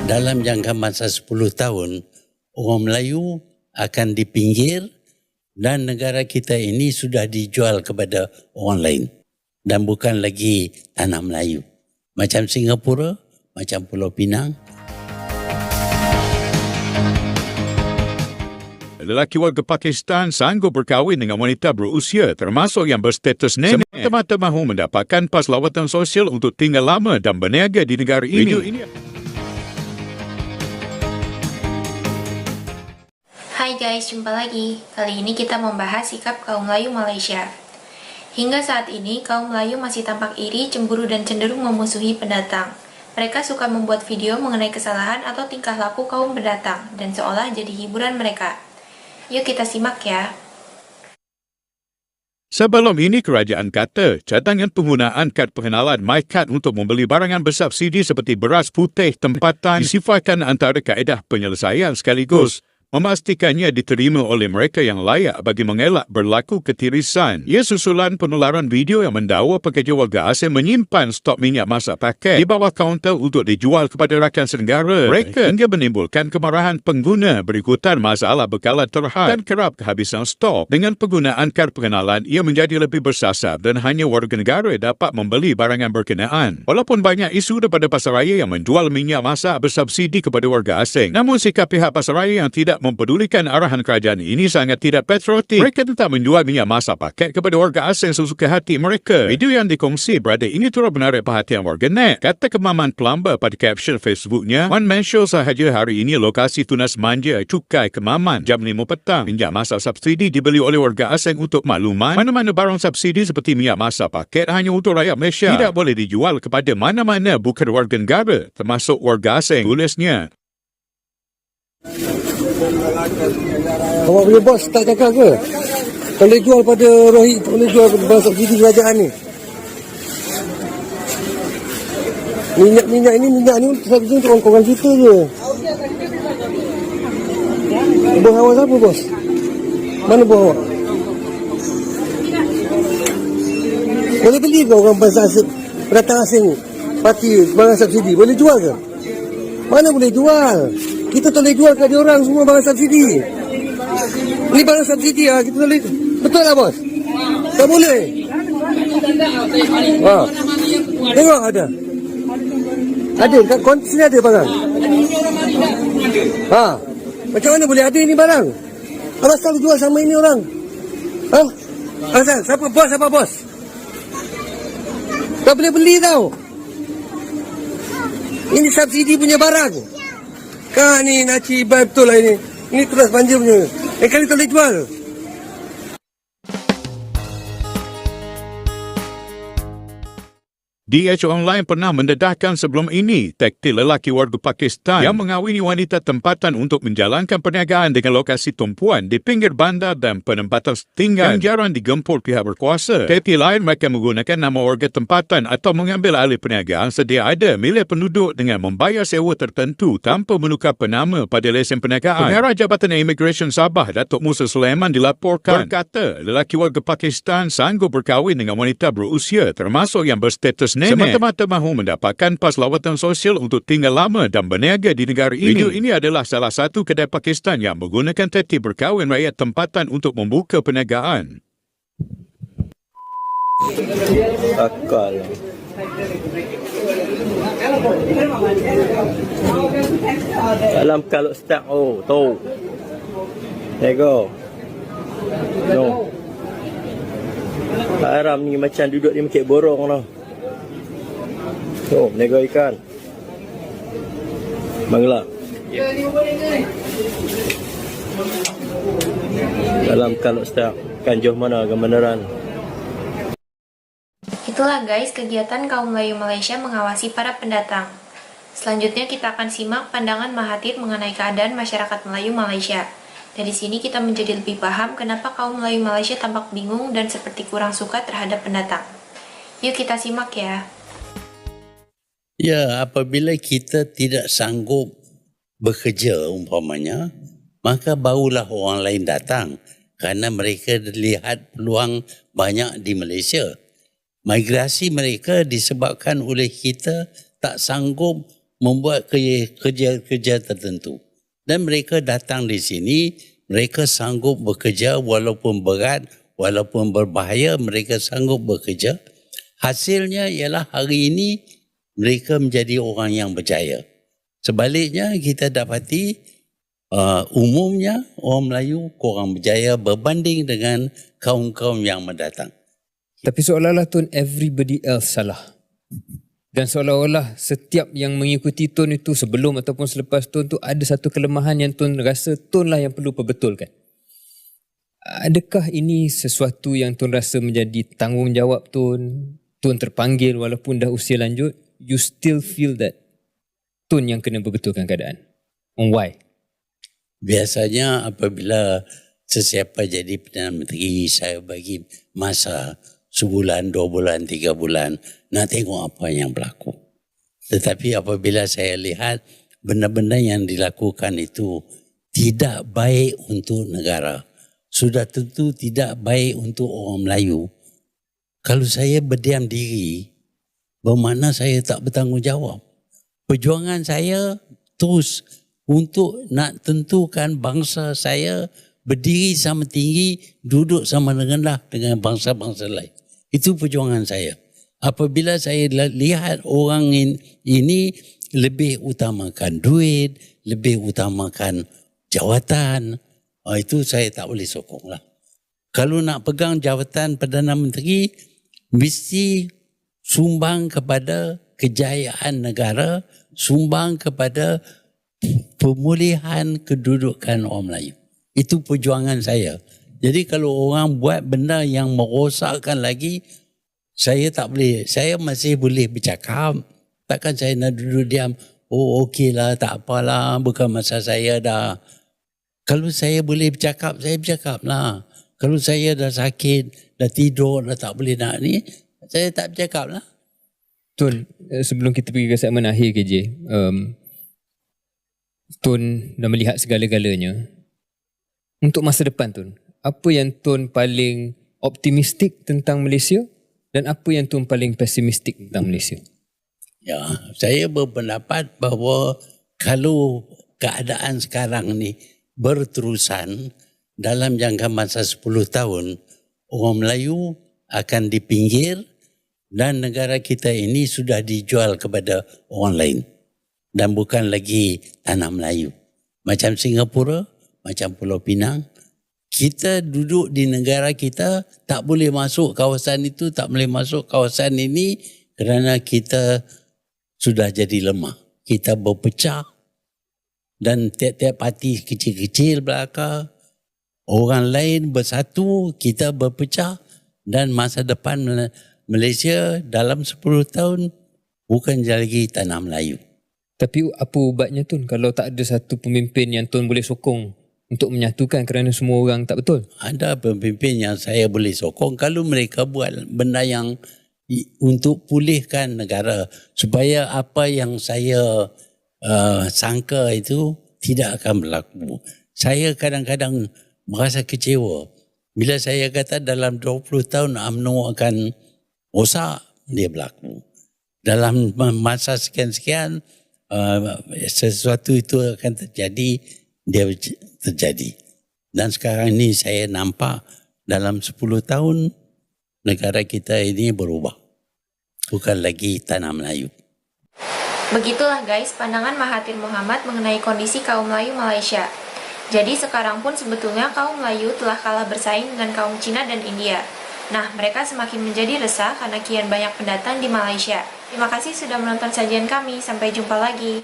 dalam jangka masa 10 tahun, orang Melayu akan dipinggir dan negara kita ini sudah dijual kepada orang lain dan bukan lagi tanah Melayu. Macam Singapura, macam Pulau Pinang. Lelaki warga Pakistan sanggup berkahwin dengan wanita berusia termasuk yang berstatus nenek semata-mata mahu mendapatkan pas lawatan sosial untuk tinggal lama dan berniaga di negara ini. Hai guys, jumpa lagi. Kali ini kita membahas sikap kaum Melayu Malaysia. Hingga saat ini, kaum Melayu masih tampak iri, cemburu, dan cenderung memusuhi pendatang. Mereka suka membuat video mengenai kesalahan atau tingkah laku kaum pendatang, dan seolah jadi hiburan mereka. Yuk kita simak ya. Sebelum ini, kerajaan kata cadangan penggunaan kad pengenalan MyKad untuk membeli barangan bersubsidi seperti beras putih tempatan disifatkan antara kaedah penyelesaian sekaligus memastikannya diterima oleh mereka yang layak bagi mengelak berlaku ketirisan. Ia susulan penularan video yang mendakwa pekerja warga asing menyimpan stok minyak masak paket di bawah kaunter untuk dijual kepada rakan senegara. Mereka hingga menimbulkan kemarahan pengguna berikutan masalah bekalan terhad dan kerap kehabisan stok. Dengan penggunaan kad pengenalan, ia menjadi lebih bersasar dan hanya warga negara dapat membeli barangan berkenaan. Walaupun banyak isu daripada pasaraya yang menjual minyak masak bersubsidi kepada warga asing, namun sikap pihak pasaraya yang tidak mempedulikan arahan kerajaan ini sangat tidak patriotik. Mereka tetap menjual minyak masak paket kepada warga asing sesuka hati mereka. Video yang dikongsi berada ini turut menarik perhatian warganet. Kata Kemaman Plumber pada caption Facebooknya, "One man show sahaja hari ini lokasi tunas manja cukai Kemaman jam 5 petang. Minyak masak subsidi dibeli oleh warga asing. Untuk makluman, mana-mana barang subsidi seperti minyak masak paket hanya untuk rakyat Malaysia. Tidak boleh dijual kepada mana-mana bukan warga negara, termasuk warga asing," tulisnya. Awak punya bos tak cakap ke? Boleh jual pada Rohit, boleh jual pada subsidi kerajaan ni. Minyak ni subsidi untuk orang-orang kita je. Bos awak siapa bos? Mana bos awak? Boleh beli ke orang pendatang asing parti barang subsidi? Boleh jual ke? Mana boleh jual? Kita tak boleh jual kat dia orang semua barang subsidi. Ni barang subsidi lah, kita tak boleh. Betul lah bos? Tak boleh. Tengok ada. Ada, kat konti sini ada barang. Macam mana boleh ada ni barang? Abang selalu jual sama ini orang. Asal, siapa bos? Tak boleh beli tau. Ini subsidi punya barang. Kak ni nak cibai betul lah ini. Ini terus banjir punya. Kali tak boleh jual. DH Online pernah mendedahkan sebelum ini taktik lelaki warga Pakistan yang mengawini wanita tempatan untuk menjalankan perniagaan dengan lokasi tumpuan di pinggir bandar dan penempatan tinggal yang jarang digempur pihak berkuasa. Taktik lain, mereka menggunakan nama warga tempatan atau mengambil alih perniagaan sedia ada milik penduduk dengan membayar sewa tertentu tanpa menukar penama pada lesen perniagaan. Pengarah Jabatan Immigration Sabah, Datuk Musa Sulaiman, dilaporkan berkata lelaki warga Pakistan sanggup berkahwin dengan wanita berusia termasuk yang berstatus nenek semata-mata mahu mendapatkan pas lawatan sosial untuk tinggal lama dan berniaga di negara ini. Video ini adalah salah satu kedai Pakistan yang menggunakan taktik berkahwin rakyat tempatan untuk membuka perniagaan. Akal. Dalam kalau start tu. Nego. No. Haram ni macam duduk di Mekik Borong lah. Nego ikan. Bangla. Dalam kalau start kan jauh mana gambaran. Itulah guys kegiatan kaum Melayu Malaysia mengawasi para pendatang. Selanjutnya kita akan simak pandangan Mahathir mengenai keadaan masyarakat Melayu Malaysia. Dari sini kita menjadi lebih paham kenapa kaum Melayu Malaysia tampak bingung dan seperti kurang suka terhadap pendatang. Yuk kita simak ya. Ya, apabila kita tidak sanggup bekerja umpamanya, maka barulah orang lain datang kerana mereka lihat peluang banyak di Malaysia. Migrasi mereka disebabkan oleh kita tak sanggup membuat kerja-kerja tertentu. Dan mereka datang di sini, mereka sanggup bekerja walaupun berat, walaupun berbahaya, mereka sanggup bekerja. Hasilnya ialah hari ini mereka menjadi orang yang berjaya. Sebaliknya kita dapati umumnya orang Melayu kurang berjaya berbanding dengan kaum-kaum yang mendatang. Tapi seolah-olah Tun, everybody else salah. Dan seolah-olah setiap yang mengikuti Tun itu sebelum ataupun selepas Tun tu ada satu kelemahan yang Tun rasa Tun lah yang perlu perbetulkan. Adakah ini sesuatu yang Tun rasa menjadi tanggungjawab Tun? Tun terpanggil walaupun dah usia lanjut, you still feel that Tun yang kena perbetulkan keadaan. And why? Biasanya apabila sesiapa jadi Perdana Menteri, saya bagi masa sebulan, 2 bulan, 3 bulan nak tengok apa yang berlaku. Tetapi apabila saya lihat benda-benda yang dilakukan itu tidak baik untuk negara, sudah tentu tidak baik untuk orang Melayu. Kalau saya berdiam diri, bermakna saya tak bertanggungjawab. Perjuangan saya terus untuk nak tentukan bangsa saya berdiri sama tinggi, duduk sama rendah dengan bangsa-bangsa lain. Itu perjuangan saya. Apabila saya lihat orang ini lebih utamakan duit, lebih utamakan jawatan, itu saya tak boleh sokonglah. Kalau nak pegang jawatan Perdana Menteri, mesti sumbang kepada kejayaan negara, sumbang kepada pemulihan kedudukan orang Melayu. Itu perjuangan saya. Jadi kalau orang buat benda yang merosakkan lagi, saya tak boleh. Saya masih boleh bercakap. Takkan saya nak duduk diam, oh okeylah, tak apalah, bukan masa saya dah. Kalau saya boleh bercakap, saya bercakap lah. Kalau saya dah sakit, dah tidur, dah tak boleh nak ni, saya tak bercakap lah. Tun, sebelum kita pergi ke segmen akhir KJ, Tun dah melihat segala-galanya. Untuk masa depan Tun, apa yang Tun paling optimistik tentang Malaysia dan apa yang Tun paling pesimistik tentang Malaysia? Ya, saya berpendapat bahawa kalau keadaan sekarang ni berterusan dalam jangka masa 10 tahun, orang Melayu akan dipinggir dan negara kita ini sudah dijual kepada orang lain. Dan bukan lagi tanah Melayu. Macam Singapura, macam Pulau Pinang, kita duduk di negara kita, tak boleh masuk kawasan itu, tak boleh masuk kawasan ini kerana kita sudah jadi lemah. Kita berpecah dan tiap-tiap parti kecil-kecil belaka, orang lain bersatu, kita berpecah dan masa depan Malaysia dalam 10 tahun bukan lagi tanah Melayu. Tapi apa ubatnya Tun kalau tak ada satu pemimpin yang Tun boleh sokong untuk menyatukan kerana semua orang tak betul? Ada pemimpin yang saya boleh sokong kalau mereka buat benda yang untuk pulihkan negara supaya apa yang saya sangka itu tidak akan berlaku. Saya kadang-kadang merasa kecewa bila saya kata dalam 20 tahun UMNO akan rosak, dia berlaku. Dalam masa sekian-sekian sesuatu itu akan terjadi, dia terjadi. Dan sekarang ini saya nampak dalam 10 tahun negara kita ini berubah. Bukan lagi tanah Melayu. Begitulah guys pandangan Mahathir Mohamad mengenai kondisi kaum Melayu Malaysia. Jadi sekarang pun sebetulnya kaum Melayu telah kalah bersaing dengan kaum Cina dan India. Nah, mereka semakin menjadi resah karena kian banyak pendatang di Malaysia. Terima kasih sudah menonton sajian kami. Sampai jumpa lagi.